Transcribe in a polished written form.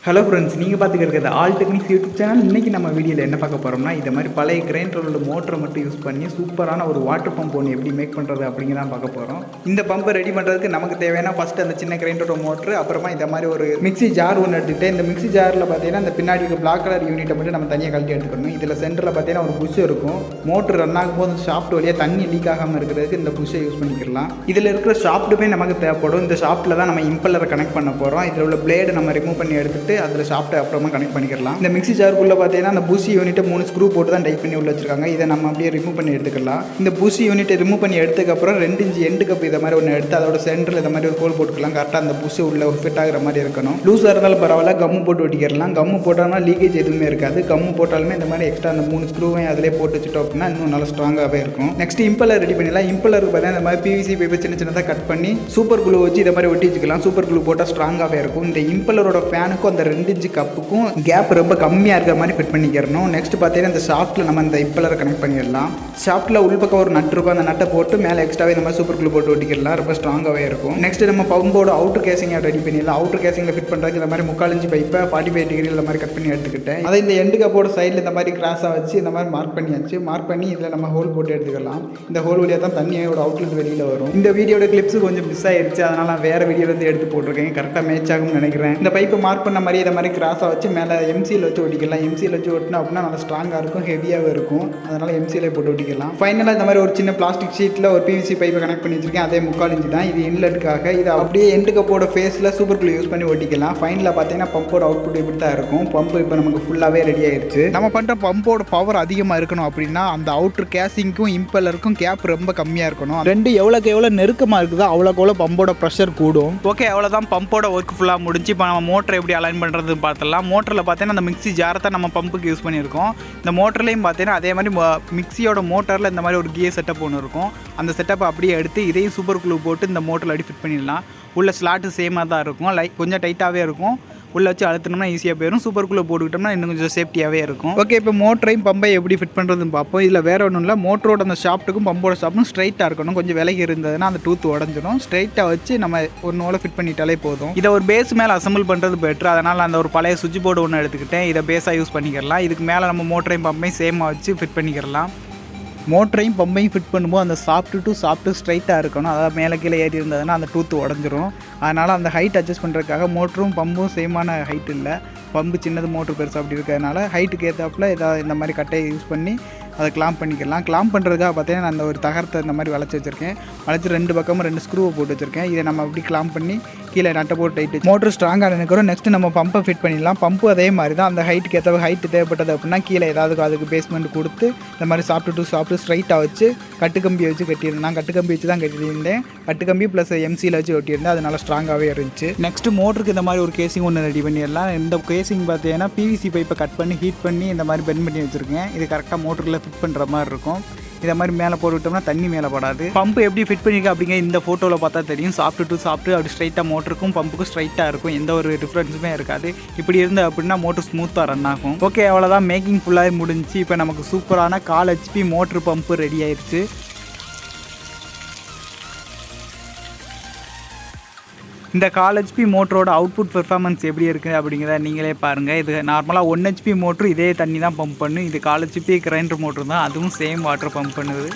Hello friends, நீங்கள் பார்த்துக்கிறது all techniques YouTube channel. இன்றைக்கி நம்ம வீடியோவில் என்ன பார்க்க போகிறோம்னா, இது மாதிரி பழைய கிரைண்டரோட மோட்டரை மட்டும் யூஸ் பண்ணி சூப்பரான ஒரு வாட்டர் பம்ப் ஒன்று எப்படி மேக் பண்ணுறது அப்படிங்கிறதான் பார்க்க போகிறோம். இந்த பம்பை ரெடி பண்ணுறதுக்கு நமக்கு தேவையான ஃபஸ்ட்டு அந்த சின்ன கிரைண்டரோட மோட்ரு, அப்புறமா இந்த மாதிரி ஒரு மிக்ஸி ஜார் ஒன்று எடுத்துகிட்டு, இந்த மிக்ஸி ஜாரில் பார்த்தீங்கன்னா இந்த பின்னாடி இருக்க பிளாக் கலர் யூனிட்டை மட்டும் நம்ம தனியாக கழட்டி எடுத்துக்கணும். இதில் சென்டரில் பார்த்தீங்கன்னா ஒரு புஷ் இருக்கும். மோட்ரு ரன் ஆகும்போது ஷாஃப்ட் வழியாக தண்ணி லீக் ஆகாமல் இருக்கிறதுக்கு இந்த புஷ்ஷை யூஸ் பண்ணிக்கலாம். இதில் இருக்கிற ஷாஃப்ட்டுமே நமக்கு தேவைப்படும். இந்த ஷாஃப்ட்டில் தான் நம்ம இம்பல்லரை கனெக்ட் பண்ண போகிறோம். இதில் உள்ள பிளேடு நம்ம ரிமூவ் பண்ணி எடுத்துகிட்டு அதில் ஷாஃப்ட்டை அப்புறமா கனெக்ட் பண்ணிக்கலாம். இந்த மிக்ஸி ஜாருக்குள்ளே பார்த்தீங்கன்னா அந்த பூசி யூனிட்டை 3 ஸ்க்ரூ போட்டு தான் டைப் பண்ணி உள்ள வச்சிருக்காங்க. இதை நம்ம அப்படியே ரிமூவ் பண்ணி எடுத்துக்கலாம். இந்த பூசி யூனிட்டை ரிமூவ் பண்ணி எடுத்ததுக்கப்புறம் 2 இன்ச் எண்டு கப் இதை மாதிரி ஒன்று எடுத்து அதோட சென்டரில் இந்த மாதிரி ஒரு ஹோல் போட்டுக்கலாம். கரெக்டாக அந்த பூசி உள்ள ஃபிட் ஆகிற மாதிரி இருக்கணும். லூஸாக இருந்தாலும் பரவாயில்ல, கம்மு போட்டு ஒட்டிக்கிறலாம். கம்மு போட்டாலும் லீக்கேஜ் எதுவுமே இருக்காது. கம்மு போட்டாலுமே இந்த மாதிரி எக்ஸ்ட்ரா அந்த 3 ஸ்க்ரூவையும் அதிலே போட்டு வச்சுட்டோம் அப்படின்னா இன்னும் நல்லா ஸ்ட்ராங்காகவே இருக்கும். நெக்ஸ்ட் இம்பலர் ரெடி பண்ணிடலாம். இம்பலருக்கு பார்த்தீங்கன்னா இந்த மாதிரி பிவிசி பேப்பர் சின்ன சின்னதாக கட் பண்ணி சூப்பர் குளூ வச்சு இதை மாதிரி ஒட்டி வச்சுக்கலாம். சூப்பர் குளூ போட்டால் ஸ்ட்ராங்காகவே இருக்கும். இந்த இம்பலரோட ஃபேனுக்கும் அந்த 2 இன்ச் கப்புக்கும் கேப் ரொம்ப கம்மியாக இருக்கிற மாதிரி ஃபிட் பண்ணிக்கிறணும். நெக்ஸ்ட் பார்த்தீங்கன்னா இந்த ஷாஃப்ட்டில் நம்ம இந்த இம்பலரை கனெக்ட் பண்ணிடலாம். ஷாஃப்ட்டில் உள்பக்கம் ஒரு நட் இருக்கும். அந்த நட்டை போட்டு மேலே எக்ஸ்ட்ராவே இந்த மாதிரி சூப்பர் குளூ போட்டு ஒட்டிக்கலாம். ரொம்ப ஸ்ட்ராங்காகவே இருக்கும். நெக்ஸ்ட் நம்ம பம்போட அவுட்டர் கேசிங்கை ரெடி பண்ணிடலாம். அவுட்டர் கேசிங்கில் ஃபிட் பண்ணுறதுக்கு இந்த மாதிரி 3/4 இன்ச் பைப்பை 45 டிகிரி இந்த மாதிரி கட் பண்ணி எடுத்துக்கிட்டேன். அதை இந்த எண்டு கப்போட சைடில் இந்த மாதிரி கிராஸாக வச்சு இந்த மாதிரி மார்க் பண்ணியாச்சு. மார்க் பண்ணி இதில் நம்ம ஹோல் போட்டு எடுத்துக்கலாம். இந்த ஹோல் வழியாக தான் தண்ணியோட அவுட்லெட் வெளியில் வரும். இந்த வீடியோட கிளிப்ஸ் கொஞ்சம் மிஸ் ஆயிடுச்சு, அதனால் நான் வேறு வீடியோலேருந்து எடுத்து போட்டிருக்கேன். கரெக்டாக மேட்ச் ஆகும்னு நினைக்கிறேன். இந்த பைப்பை மார்க் பண்ண மாதிரி இதை மாதிரி கிராஸாக வச்சு மேலே எம்சியில் வச்சு ஒட்டிக்கலாம். எம்சியில் வச்சு ஒட்டினா அப்படின்னா நல்லா ஸ்ட்ராங்காக இருக்கும், ஹெவியாகவும் இருக்கும். அதனால் எம்சியில் போட்டு ஒட்டிக்கலாம். ஃபைனலாக இந்த மாதிரி ஒரு சின்ன பிளாஸ்டிக் ஷீட்டில் ஒரு பிவிசி பைப்பை கனெக்ட் பண்ணி வச்சிருக்கேன். அதே 3/4 இன்ச் தான். இது இன்லெட்டுக்காக. இது அப்படியே எண்டு கப்போட ஃபேஸில் சூப்பர் குளூ யூஸ் பண்ணி ஒட்டிக்கலாம். ஃபைனலாக பார்த்தீங்கன்னா பம்போட அவுட்புட் இப்படி தான் இருக்கும். பம்பு இப்போ நமக்கு ஃபுல்லாகவே ரெடி ஆயிடுச்சு. நம்ம பண்ணுற பம்போட பவர் அதிகமாக இருக்கணும் அப்படின்னா அந்த அவுட்டர் கேசிங்க்கும் இம்பலருக்கும் கேப் ரொம்ப கம்மியாக இருக்கணும். ரெண்டு எவ்வளோக்கு எவ்வளோ நெருக்கமாக இருக்குதோ அவ்வளோக்கு எவ்வளோ பம்போட ப்ரெஷர் கூடும். ஓகே, அவ்வளோதான். பம்போட ஒர்க் ஃபுல்லாக முடிஞ்சு. இப்போ நம்ம மோட்டரை எப்படி அலைன் பண்ணுறதுன்னு பார்த்துலாம். மோட்டரில் பார்த்தீங்கன்னா அந்த மிக்ஸி ஜாரை தான் நம்ம பம்புக்கு யூஸ் பண்ணியிருக்கோம். இந்த மோட்டர்லேயும் பார்த்தீங்கன்னா அதே மாதிரி மிக்ஸியோட மோட்டரில் இந்த மாதிரி ஒரு கியர் செட்டப் ஒன்று இருக்கும். அந்த செட்டப்பை அப்படியே எடுத்து இதையும் சூப்பர் குளூ போட்டு இந்த மோட்டரில் அடி ஃபிட் பண்ணிடலாம். உள்ள ஸ்லாட்டு சேமாக தான் இருக்கும். கொஞ்சம் டைட்டாகவே இருக்கும். உள்ளே வச்சு அழுத்தினோம்னா ஈஸியாக போயிடும். சூப்பர் குளூ போட்டுக்கிட்டோம்னா இன்னும் கொஞ்சம் சேஃப்டியாகவே இருக்கும். ஓகே, இப்போ மோட்டரையும் பம்பை எப்படி ஃபிட் பண்ணுறதுன்னு பார்ப்போம். இதில் வேறு ஒன்றும் இல்லை, மோட்டரோட அந்த ஷாஃப்ட்டுக்கும் பம்போட ஷாஃப்ட்டும் ஸ்ட்ரைட்டாக இருக்கணும். கொஞ்சம் விலகி இருந்ததுன்னா அந்த டூத் உடஞ்சிடும். ஸ்ட்ரைட்டாக வச்சு நம்ம ஒரு நூலை ஃபிட் பண்ணிட்டாலே போதும். இதை ஒரு பேஸ் மேலே அசம்பிள் பண்ணுறது பெட்ரு. அதனால் அந்த ஒரு பழைய சுவிட்ச் போர்டு ஒன்று எடுத்துக்கிட்டேன். இதை பேஸாக யூஸ் பண்ணிக்கிறலாம். இதுக்கு மேலே நம்ம மோட்டரையும் பம்பையும் சேமாக வச்சு ஃபிட் பண்ணிக்கிறலாம். மோட்டரையும் பம்பையும் ஃபிட் பண்ணும்போது அந்த சாஃப்ட்டு ஸ்ட்ரைட்டாக இருக்கணும். அதாவது மேலே கீழே ஏறி இருந்ததுன்னா அந்த டூத்து உடஞ்சிரும். அதனால் அந்த ஹைட் அட்ஜஸ்ட் பண்ணுறதுக்காக மோட்டரும் பம்பும் சேமான ஹைட் இல்லை. பம்பு சின்னது, மோட்ரு பெருசு அப்படி இருக்கிறதுனால ஹைட்டுக்கு ஏற்றாப்புல ஏதாவது இந்த மாதிரி கட்டையை யூஸ் பண்ணி அதை கிளாம்ப் பண்ணிக்கலாம். கிளாம்ப் பண்ணுறதுக்காக பார்த்தீங்கன்னா நான் அந்த ஒரு தகரத்தை இந்த மாதிரி வளைச்சி வச்சுருக்கேன். வளைச்சி 2 பக்கமும் 2 ஸ்க்ரூவை போட்டு வச்சுருக்கேன். இதை நம்ம அப்படி கிளாம்ப் பண்ணி கீழே நட்டை போட்டு டைட்டு மோட்ரு ஸ்ட்ராங்காக நினைக்கிறோம். நெக்ஸ்ட்டு நம்ம பம்பை ஃபிட் பண்ணிடலாம். பம்பு அதே மாதிரி தான். அந்த ஹைட்டுக்கு ஏற்ற ஹைட்டு தேவைப்பட்டது அப்படின்னா கீழே ஏதாவது அதுக்கு பேஸ்மெண்ட் கொடுத்து இந்த மாதிரி சாஃப்ட்டு ஸ்ட்ரைட்டாக வச்சு கட்டுக்கம்பி வச்சு கட்டியிருந்தேன். நான் கட்டுக்கம்பி வச்சு தான் கட்டியிருந்தேன். கட்டுக்கம்பி ப்ளஸ் எம்சியில் வச்சு ஒட்டியிருந்தேன். அதனால ஸ்ட்ராங்காகவே இருந்துச்சு. நெக்ஸ்ட்டு மோட்டருக்கு இந்த மாதிரி ஒரு கேசிங் ஒன்று ரெடி பண்ணிடலாம். இந்த கேசிங் பார்த்தீங்கன்னா பிவிசி பைப்பை கட் பண்ணி ஹீட் பண்ணி இந்த மாதிரி பெண்ட் பண்ணி வச்சுருக்கேன். இது கரெக்டாக மோட்டரில் ஃபிட் பண்ணுற மாதிரி இருக்கும். இதை மாதிரி மேலே போட்டுவிட்டோம்னா தண்ணி மேலே படாது. பம்பு எப்படி ஃபிட் பண்ணியிருக்கேன் அப்படிங்க இந்த ஃபோட்டோவில் பார்த்தா தெரியும். சாஃப்ட்டு அப்படி ஸ்ட்ரைட்டாக மோட்டருக்கும் பம்புக்கும் ஸ்ட்ரைட்டாக இருக்கும். எந்த ஒரு டிஃப்ரென்ஸுமே இருக்காது. இப்படி இருந்து அப்படின்னா மோட்டர் ஸ்மூத்தாக ரன் ஆகும். ஓகே, அவ்வளோதான். மேக்கிங் ஃபுல்லாக முடிஞ்சு. இப்போ நமக்கு சூப்பரான 4 HP மோட்ரு பம்பு ரெடி ஆயிடுச்சு. இந்த 4 HP மோட்டரோட அவுட்புட் பெர்ஃபார்மன்ஸ் எப்படி இருக்குது அப்படிங்கிறத நீங்களே பாருங்கள். இது நார்மலாக 1 HP மோட்ரு இதே தண்ணி தான் பம்ப் பண்ணும். இது 4 HP கிரைண்டர் மோட்ரு தான். அதுவும் சேம் வாட்டர் பம்ப் பண்ணுது.